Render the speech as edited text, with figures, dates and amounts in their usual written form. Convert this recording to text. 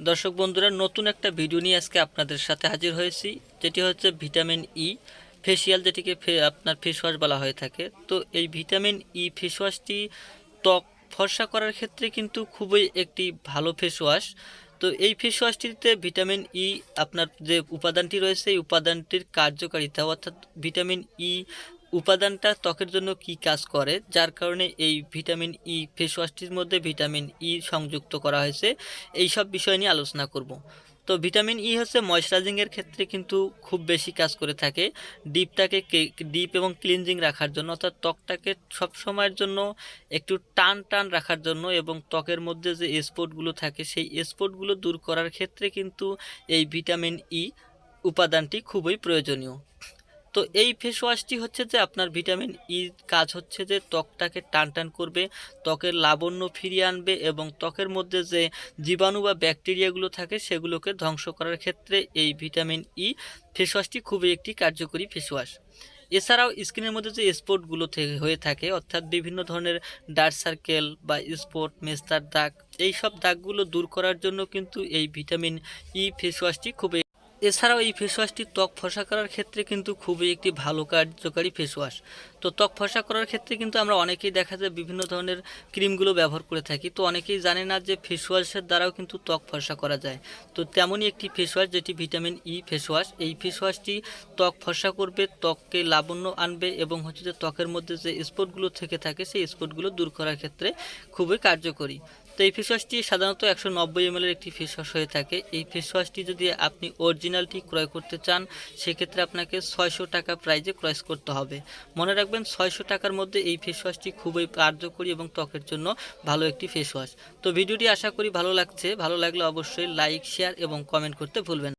দর্শক বন্ধুরা, নতুন একটা ভিডিও নিয়ে আজকে আপনাদের সাথে হাজির হয়েছি, যেটি হচ্ছে ভিটামিন ই ফেসিয়াল, যেটিকে আপনার ফেস ওয়াশ বলা হয়ে থাকে। তো এই ভিটামিন ই ফেস ওয়াশটি ত্বক ফর্সা করার ক্ষেত্রে কিন্তু খুবই একটি ভালো ফেস ওয়াশ। তো এই ফেস ওয়াশটিতে ভিটামিন ই আপনার যে উপাদানটি রয়েছে, এই উপাদানটির কার্যকারিতা অর্থাৎ ভিটামিন ই উপাদানটা ত্বকের জন্য কি কাজ করে, যার কারণে এই ভিটামিন ই ফেস ওয়াশটির মধ্যে ভিটামিন ই সংযুক্ত করা হয়েছে, এই সব বিষয় নিয়ে আলোচনা করব। তো ভিটামিন ই হচ্ছে ময়শ্চারাইজিংয়ের ক্ষেত্রে কিন্তু খুব বেশি কাজ করে থাকে, ডিপটাকে ডিপ এবং ক্লিনজিং রাখার জন্য, অর্থাৎ ত্বকটাকে সব সময়ের জন্য একটু টান টান রাখার জন্য, এবং ত্বকের মধ্যে যে স্পটগুলো থাকে সেই স্পটগুলো দূর করার ক্ষেত্রে কিন্তু এই ভিটামিন ই উপাদানটি খুবই প্রয়োজনীয়। তো এই ফেস ওয়াশটি হচ্ছে যে আপনার ভিটামিন ই কাজ হচ্ছে যে ত্বকটাকে টান টান করবে, ত্বকের লাবণ্য ফিরিয়ে আনবে, এবং ত্বকের মধ্যে যে জীবাণু বা ব্যাকটেরিয়াগুলো থাকে সেগুলোকে ধ্বংস করার ক্ষেত্রে এই ভিটামিন ই ফেস ওয়াশটি খুবই একটি কার্যকরী ফেস ওয়াশ। এছাড়াও স্কিনের মধ্যে যে স্পটগুলো হয়ে থাকে, অর্থাৎ বিভিন্ন ধরনের ডার্ক সার্কেল বা স্পট, মেস্তার দাগ, এই সব দাগগুলো দূর করার জন্য কিন্তু এই ভিটামিন ই ফেস ওয়াশটি খুবই। এছাড়াও এই ফেস ওয়াশটি ত্বক ফর্সা করার ক্ষেত্রে কিন্তু খুবই একটি ভালো কার্যকারী ফেস ওয়াশ। তো ত্বক ফর্সা করার ক্ষেত্রে কিন্তু আমরা অনেকেই দেখা যায় বিভিন্ন ধরনের ক্রিমগুলো ব্যবহার করে থাকি, তো অনেকেই জানে না যে ফেস ওয়াশের দ্বারাও কিন্তু ত্বক ফর্সা করা যায়। তো তেমনই একটি ফেস ওয়াশ যেটি ভিটামিন ই ফেস ওয়াশ, এই ফেস ওয়াশটি ত্বক ফর্সা করবে, ত্বককে লাবণ্য আনবে, এবং হচ্ছে যে ত্বকের মধ্যে যে স্পটগুলো থেকে থাকে সেই স্পটগুলো দূর করার ক্ষেত্রে খুবই কার্যকরী। তো এই ফেস ওয়াশটি সাধারণত 190 ml একটি ফেস ওয়াশ হয়ে থাকে। এই ফেস ওয়াশটি যদি আপনি অরিজিনালটি ক্রয় করতে চান, সেক্ষেত্রে আপনাকে 600 টাকা প্রাইজে ক্রয় করতে হবে। মনে রাখবেন, 600 টাকার মধ্যে এই ফেস ওয়াশটি খুবই কার্যকরী এবং ত্বকের জন্য ভালো একটি ফেস ওয়াশ। তো ভিডিওটি আশা করি ভালো লাগছে, ভালো লাগলে অবশ্যই লাইক, শেয়ার এবং কমেন্ট করতে ভুলবেন না।